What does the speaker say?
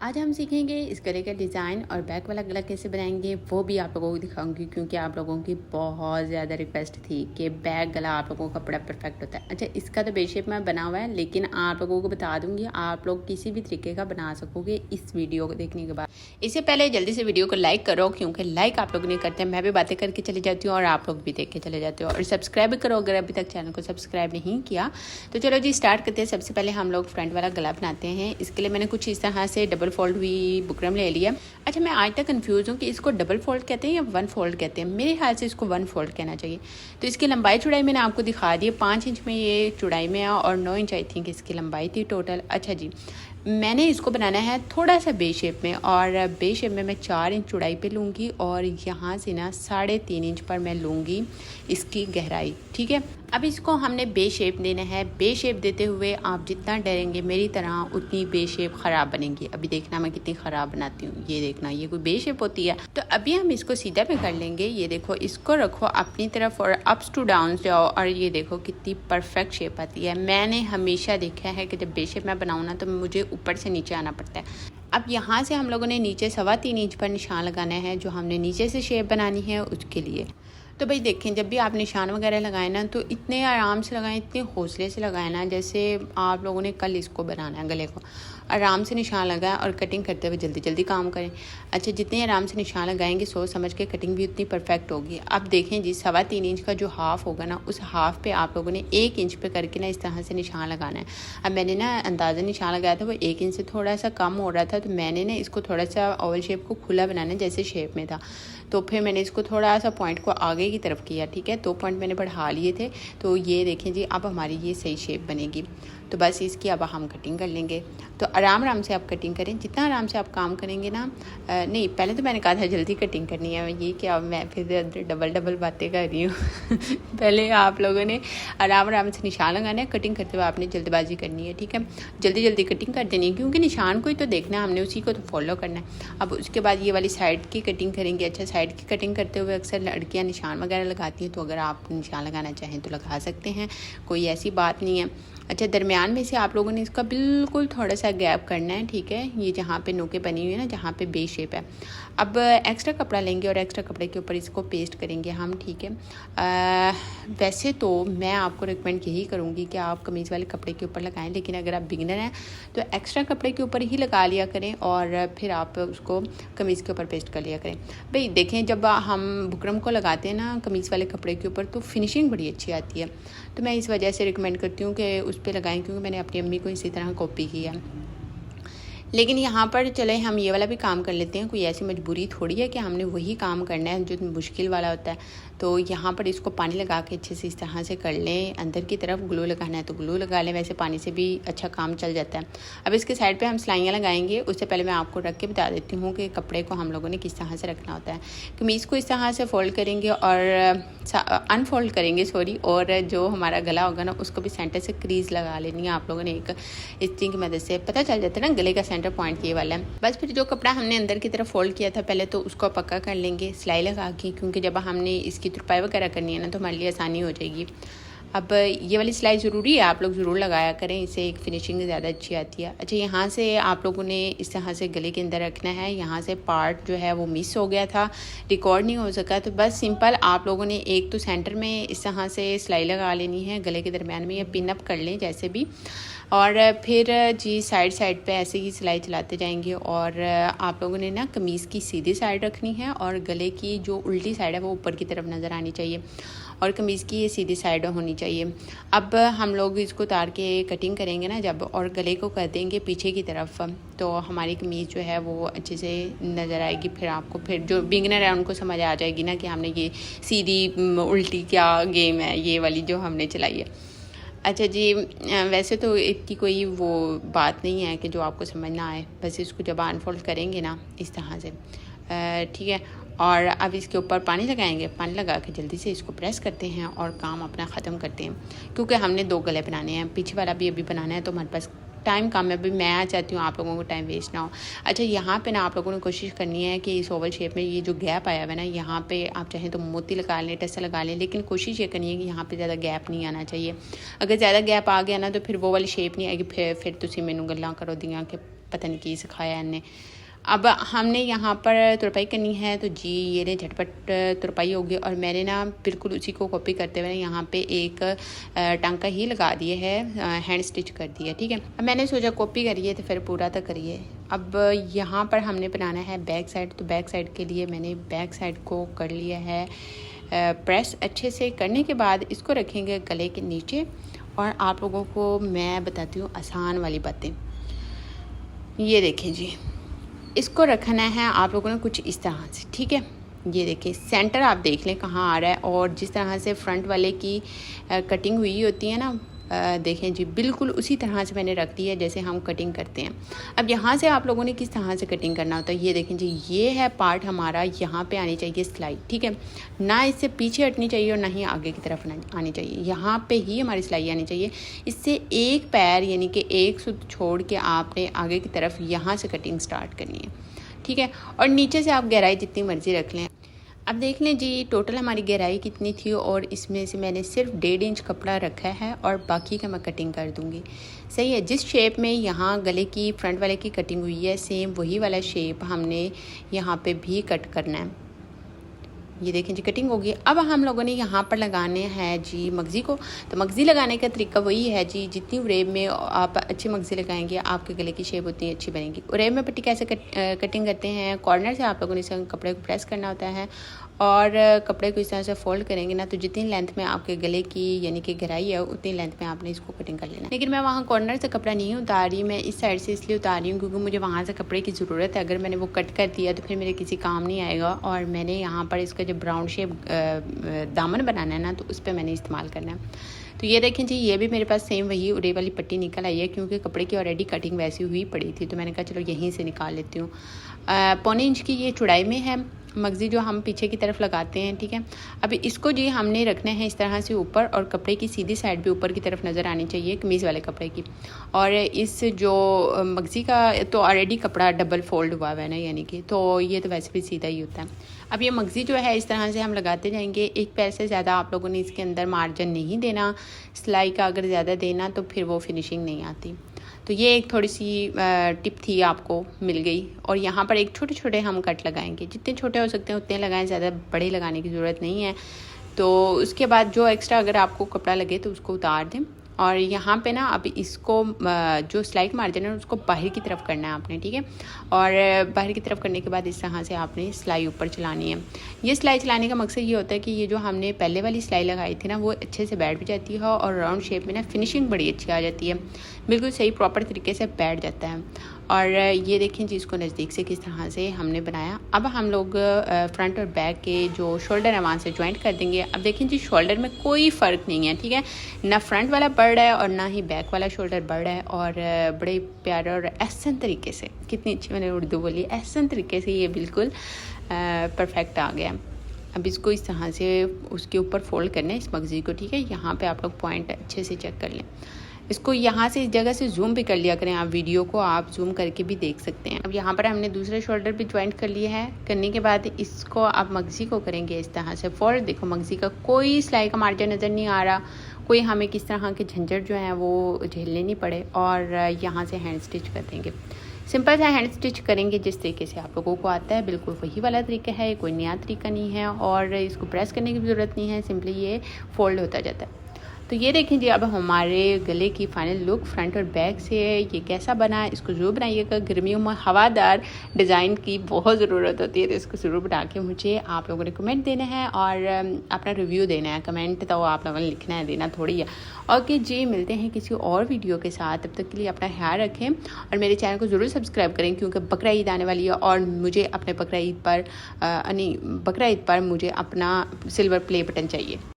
आज हम सीखेंगे इस गले का डिज़ाइन और बैक वाला गला कैसे बनाएंगे, वो भी आप लोगों को दिखाऊंगी क्योंकि आप लोगों की बहुत ज़्यादा रिक्वेस्ट थी कि बैक गला आप लोगों का बड़ा परफेक्ट होता है। अच्छा, इसका तो बेशेप में बना हुआ है, लेकिन आप लोगों को बता दूंगी आप लोग किसी भी तरीके का बना सकोगे इस वीडियो को देखने के बाद। इससे पहले जल्दी से वीडियो को लाइक करो, क्योंकि लाइक आप लोग नहीं करते, मैं भी बातें करके चली जाती हूँ और आप लोग भी देख के चले जाते हो। और सब्सक्राइब भी करो अगर अभी तक चैनल को सब्सक्राइब नहीं किया तो। चलो जी स्टार्ट करते हैं। सबसे पहले हम लोग फ्रंट वाला गला बनाते हैं। इसके लिए मैंने कुछ इस तरह से डबल फोल्ड हुई बुकरम ले लिया। अच्छा, मैं आज तक कंफ्यूज हूँ कि इसको डबल फोल्ड कहते हैं या वन फोल्ड कहते हैं। मेरे ख्याल से इसको वन फोल्ड कहना चाहिए। तो इसकी लंबाई चौड़ाई मैंने आपको दिखा दी है। 5 इंच में ये चौड़ाई में है और 9 इंच आई थिंक इसकी लंबाई थी टोटल। अच्छा जी, मैंने इसको बनाना है थोड़ा सा बे शेप में, और बे शेप में मैं 4 इंच चौड़ाई पे लूँगी और यहाँ से ना 3.5 इंच पर मैं लूँगी इसकी गहराई। ठीक है, अब इसको हमने बे शेप देना है। बे शेप देते हुए आप जितना डरेंगे मेरी तरह उतनी बे शेप ख़राब बनेगी। अभी देखना मैं कितनी ख़राब बनाती हूँ, ये देखना ये कोई बे शेप होती है। तो अभी हम इसको सीधा में कर लेंगे। ये देखो, इसको रखो अपनी तरफ और अप्स टू डाउन जाओ और ये देखो कितनी परफेक्ट शेप आती है। मैंने हमेशा देखा है कि जब बे शेप मैं बनाऊँ ना तो मुझे ऊपर से नीचे आना पड़ता है। अब यहाँ से हम लोगों ने नीचे 3.25 इंच पर निशान लगाना है, जो हमने नीचे से शेप बनानी है उसके लिए। तो भाई देखें, जब भी आप निशान वगैरह लगाए ना तो इतने आराम से लगाएं, इतने हौसले से लगाएं ना जैसे आप लोगों ने कल इसको बनाना है। गले को आराम से निशान लगाएं और कटिंग करते हुए जल्दी जल्दी काम करें। अच्छा, जितने आराम से निशान लगाएंगे सोच समझ के कटिंग भी उतनी परफेक्ट होगी। अब देखें जी, 3.25 इंच का जो हाफ होगा ना, उस हाफ पे आप लोगों ने 1 इंच पे करके ना इस तरह से निशान लगाना है। अब मैंने ना अंदाज़ा निशान लगाया था, वो 1 इंच से थोड़ा सा कम हो रहा था, तो मैंने ना इसको थोड़ा सा ओवल शेप को खुला बनाना जैसे शेप में था, तो फिर मैंने इसको थोड़ा सा पॉइंट को आगे की तरफ किया। ठीक है, 2 पॉइंट मैंने बढ़ा लिए थे। तो ये देखें जी, अब हमारी ये सही शेप बनेगी। तो बस इसकी अब हम कटिंग कर लेंगे। तो आराम आराम से आप कटिंग करें। जितना आराम से आप काम करेंगे ना, नहीं पहले तो मैंने कहा था जल्दी कटिंग करनी है, ये क्या मैं फिर डबल बातें कर रही हूँ। पहले आप लोगों ने आराम आराम से निशान लगाना है, कटिंग करते हुए आपने जल्दबाजी करनी है। ठीक है, जल्दी जल्दी कटिंग कर देनी है, क्योंकि निशान को ही तो देखना है हमने, उसी को तो फॉलो करना है। अब उसके बाद ये वाली साइड की कटिंग करेंगे। अच्छा, साइड की कटिंग करते हुए अक्सर लड़कियाँ निशान वगैरह लगाती हैं, तो अगर आप निशान लगाना चाहें तो लगा सकते हैं, कोई ऐसी बात नहीं है। अच्छा, दरमियान में से आप लोगों ने इसका बिल्कुल थोड़ा सा गैप करना है। ठीक है, ये जहाँ पे नोके बनी हुई है ना, जहाँ पे बे शेप है। अब एक्स्ट्रा कपड़ा लेंगे और एक्स्ट्रा कपड़े के ऊपर इसको पेस्ट करेंगे हम। ठीक है, वैसे तो मैं आपको रिकमेंड यही करूँगी कि आप कमीज़ वाले कपड़े के ऊपर लगाएं, लेकिन अगर आप बिगिनर हैं तो एक्स्ट्रा कपड़े के ऊपर ही लगा लिया करें और फिर आप उसको कमीज़ के ऊपर पेस्ट कर लिया करें। भाई देखें, जब हम बुकरम को लगाते हैं ना कमीज़ वाले कपड़े के ऊपर तो फिनिशिंग बड़ी अच्छी आती है। तो मैं इस वजह से रिकमेंड करती हूँ कि उस पर लगाएं, क्योंकि मैंने अपनी अम्मी को इसी तरह कॉपी की है। लेकिन यहाँ पर चले हम ये वाला भी काम कर लेते हैं, कोई ऐसी मजबूरी थोड़ी है कि हमने वही काम करना है जो मुश्किल वाला होता है। तो यहाँ पर इसको पानी लगा के अच्छे से इस तरह से कर लें। अंदर की तरफ ग्लू लगाना है तो ग्लू लगा लें, वैसे पानी से भी अच्छा काम चल जाता है। अब इसके साइड पे हम सिलाइयाँ लगाएंगे। उससे पहले मैं आपको रख के बता देती हूँ कि कपड़े को हम लोगों ने किस तरह से रखना होता है। कमीज़ को इस तरह से फोल्ड करेंगे और अनफोल्ड करेंगे और जो हमारा गला होगा ना उसको भी सेंटर से क्रीज लगा लेनी है आप लोगों ने। एक स्टिचिंग की मदद से पता चल जाता है ना गले का सेंटर पॉइंट ये वाला है। बस फिर जो कपड़ा हमने अंदर की तरफ फोल्ड किया था पहले, तो उसको पक्का कर लेंगे सिलाई लगा के, क्योंकि जब हमने इसकी तुरपाई वगैरह करनी है ना तो हमारे लिए आसानी हो जाएगी। अब ये वाली सिलाई ज़रूरी है, आप लोग ज़रूर लगाया करें, इससे एक फिनिशिंग ज़्यादा अच्छी आती है। अच्छा, यहाँ से आप लोगों ने इस तरह से गले के अंदर रखना है। यहाँ से पार्ट जो है वो मिस हो गया था, रिकॉर्ड नहीं हो सका, तो बस सिंपल आप लोगों ने एक तो सेंटर में इस तरह से सिलाई लगा लेनी है, गले के दरमियान में या पिन अप कर लें जैसे भी, और फिर जी साइड पे ऐसे ही सिलाई चलाते जाएंगे। और आप लोगों ने ना कमीज़ की सीधी साइड रखनी है और गले की जो उल्टी साइड है वो ऊपर की तरफ नज़र आनी चाहिए, और कमीज़ की ये सीधी साइड होनी चाहिए। अब हम लोग इसको उतार के कटिंग करेंगे ना जब, और गले को कर देंगे पीछे की तरफ, तो हमारी कमीज़ जो है वो अच्छे से नज़र आएगी। फिर आपको, फिर जो बिगिनर है उनको समझ आ जाएगी ना कि हमने ये सीधी उल्टी क्या गेम है ये वाली जो हमने चलाई है। अच्छा जी, वैसे तो इतनी कोई वो बात नहीं है कि जो आपको समझ ना आए, बस इसको जब अनफोल्ड करेंगे ना इस तरह से, ठीक है। और अब इसके ऊपर पानी लगाएंगे, पानी लगा के जल्दी से इसको प्रेस करते हैं और काम अपना ख़त्म करते हैं, क्योंकि हमने 2 गले बनाने हैं, पीछे वाला भी अभी बनाना है, तो हमारे पास टाइम कम है। अभी मैं चाहती हूँ आप लोगों को टाइम वेस्ट ना हो। अच्छा, यहाँ पे ना आप लोगों ने कोशिश करनी है कि इस ओवल शेप में ये जो गैप आया हुआ है ना, यहाँ पे आप चाहें तो मोती लगा लें, टस्सा लगा लें, लेकिन कोशिश ये करनी है कि यहाँ पे ज़्यादा गैप नहीं आना चाहिए। अगर ज़्यादा गैप आ गया ना तो फिर वो वाली शेप नहीं आएगी, फिर तुसी मैनू गल्लां करो दियां कि पता नहीं की सिखाया इन्हें। अब हमने यहाँ पर तुरपाई करनी है, तो जी ये ने झटपट तुरपाई होगी और मैंने ना बिल्कुल उसी को कॉपी करते हुए यहाँ पे एक टांका ही लगा दिए है, हैंड स्टिच कर दिया। ठीक है, अब मैंने सोचा कॉपी करिए तो फिर पूरा तो करिए। अब यहाँ पर हमने बनाना है बैक साइड, तो बैक साइड के लिए मैंने बैक साइड को कर लिया है प्रेस। अच्छे से करने के बाद इसको रखेंगे गले के नीचे और आप लोगों को मैं बताती हूँ आसान वाली बातें। ये देखें जी, इसको रखना है आप लोगों ने कुछ इस तरह से। ठीक है, ये देखिए सेंटर आप देख लें कहाँ आ रहा है, और जिस तरह से फ्रंट वाले की कटिंग हुई होती है ना, देखें जी बिल्कुल उसी तरह से मैंने रख दी है जैसे हम कटिंग करते हैं। अब यहाँ से आप लोगों ने किस तरह से कटिंग करना होता है, ये देखें जी, ये है पार्ट हमारा, यहाँ पे आनी चाहिए सिलाई। ठीक है, ना इससे पीछे हटनी चाहिए और ना ही आगे की तरफ आनी चाहिए, यहाँ पे ही हमारी सिलाई आनी चाहिए। इससे एक पैर यानी कि एक सूत छोड़ के आपने आगे की तरफ यहाँ से कटिंग स्टार्ट करनी है। ठीक है, और नीचे से आप गहराई जितनी मर्जी रख लें। अब देख लें जी टोटल हमारी गहराई कितनी थी, और इसमें से मैंने सिर्फ 1.5 इंच कपड़ा रखा है और बाकी का मैं कटिंग कर दूंगी। सही है, जिस शेप में यहाँ गले की फ्रंट वाले की कटिंग हुई है सेम वही वाला शेप हमने यहाँ पे भी कट करना है। ये देखें जी कटिंग होगी। अब हम लोगों ने यहाँ पर लगाने हैं जी मगज़ी को। तो मगज़ी लगाने का तरीका वही है जी, जितनी उरेब में आप अच्छी मगज़ी लगाएंगे आपके गले की शेप उतनी अच्छी बनेगी। उरेब में पट्टी कैसे कटिंग करते हैं, कॉर्नर से आप लोगों ने इस कपड़े को प्रेस करना होता है और कपड़े को इस तरह से फोल्ड करेंगे ना, तो जितनी लेंथ में आपके गले की यानी कि गहराई है उतनी लेंथ में आपने इसको कटिंग कर लेना। लेकिन मैं वहाँ कॉर्नर से कपड़ा नहीं उतार रही, मैं इस साइड से इसलिए उतार रही हूँ क्योंकि मुझे वहाँ से कपड़े की ज़रूरत है। अगर मैंने वो कट कर दिया तो फिर मेरे किसी काम नहीं आएगा, और मैंने यहाँ पर इसका जो ब्राउन शेप दामन बनाना है ना, तो उस पर मैंने इस्तेमाल करना है। तो ये देखें जी, ये भी मेरे पास सेम वही उरे वाली पट्टी निकल आई है क्योंकि कपड़े की ऑलरेडी कटिंग वैसी हुई पड़ी थी, तो मैंने कहा चलो यहीं से निकाल लेती हूँ। 1.25 इंच की ये चौड़ाई में है मगज़ी जो हम पीछे की तरफ लगाते हैं। ठीक है, अभी इसको जी हमने रखना है इस तरह से ऊपर, और कपड़े की सीधी साइड भी ऊपर की तरफ नज़र आनी चाहिए कमीज़ वाले कपड़े की। और इस जो मगज़ी का तो ऑलरेडी कपड़ा डबल फोल्ड हुआ है ना, यानी कि तो ये तो वैसे भी सीधा ही होता है। अब ये मगज़ी जो है इस तरह से हम लगाते जाएंगे। एक पैर से ज़्यादा आप लोगों ने इसके अंदर मार्जिन नहीं देना, सिलाई का अगर ज़्यादा देना तो फिर वो फिनिशिंग नहीं आती। तो ये एक थोड़ी सी टिप थी आपको मिल गई। और यहाँ पर एक छोटे छोटे हम कट लगाएंगे, जितने छोटे हो सकते हैं उतने लगाएं, ज़्यादा बड़े लगाने की ज़रूरत नहीं है। तो उसके बाद जो एक्स्ट्रा अगर आपको कपड़ा लगे तो उसको उतार दें। और यहाँ पे ना अब इसको जो सिलाई का मार्जिन है उसको बाहर की तरफ करना है आपने। ठीक है, और बाहर की तरफ करने के बाद इस तरह से आपने सिलाई ऊपर चलानी है। ये सिलाई चलाने का मकसद ये होता है कि ये जो हमने पहले वाली सिलाई लगाई थी ना वो अच्छे से बैठ भी जाती है और राउंड शेप में ना फिनिशिंग बड़ी अच्छी आ जाती है, बिल्कुल सही प्रॉपर तरीके से बैठ जाता है। और ये देखें जी इसको नज़दीक से किस तरह से हमने बनाया। अब हम लोग फ्रंट और बैक के जो शोल्डर है वहाँ से ज्वाइंट कर देंगे। अब देखें जी शोल्डर में कोई फ़र्क नहीं है। ठीक है, ना फ्रंट वाला बढ़ रहा है और ना ही बैक वाला शोल्डर बढ़ रहा है, और बड़े प्यारे और एहसन तरीके से, कितनी अच्छी मैंने उर्दू बोली, एहसन तरीके से ये बिल्कुल परफेक्ट आ गया। अब इसको इस तरह से उसके ऊपर फोल्ड करना है इस मगज़ी को। ठीक है, यहाँ पे आप लोग पॉइंट अच्छे से चेक कर लें। इसको यहाँ से इस जगह से जूम भी कर लिया करें, आप वीडियो को आप जूम करके भी देख सकते हैं। अब यहाँ पर हमने दूसरे शोल्डर भी ज्वाइंट कर लिया है। करने के बाद इसको आप मगज़ी को करेंगे इस तरह से फोल्ड। देखो मगज़ी का कोई सिलाई का मार्जिन नज़र नहीं आ रहा, कोई हमें किस तरह के झंझट जो हैं वो झेलने नहीं पड़े। और यहाँ से हैंड स्टिच कर देंगे, सिंपल सा हैंड स्टिच करेंगे जिस तरीके से आप लोगों को आता है, बिल्कुल वही वाला तरीका है, कोई नया तरीका नहीं है। और इसको प्रेस करने की ज़रूरत नहीं है, सिंपली ये फोल्ड होता जाता है। तो ये देखें जी अब हमारे गले की फाइनल लुक फ्रंट और बैक से ये कैसा बना है। इसको ज़रूर बनाइएगा, गर्मियों में हवादार डिज़ाइन की बहुत ज़रूरत होती है, तो इसको ज़रूर बना के मुझे आप लोगों ने कमेंट देना है और अपना रिव्यू देना है। कमेंट तो आप लोगों ने लिखना है, देना थोड़ी है। ओके जी, मिलते हैं किसी और वीडियो के साथ, तब तक के लिए अपना ख्याल रखें और मेरे चैनल को ज़रूर सब्सक्राइब करें क्योंकि बकरा ईद आने वाली है और मुझे अपने बकरा ईद पर मुझे अपना सिल्वर प्ले बटन चाहिए।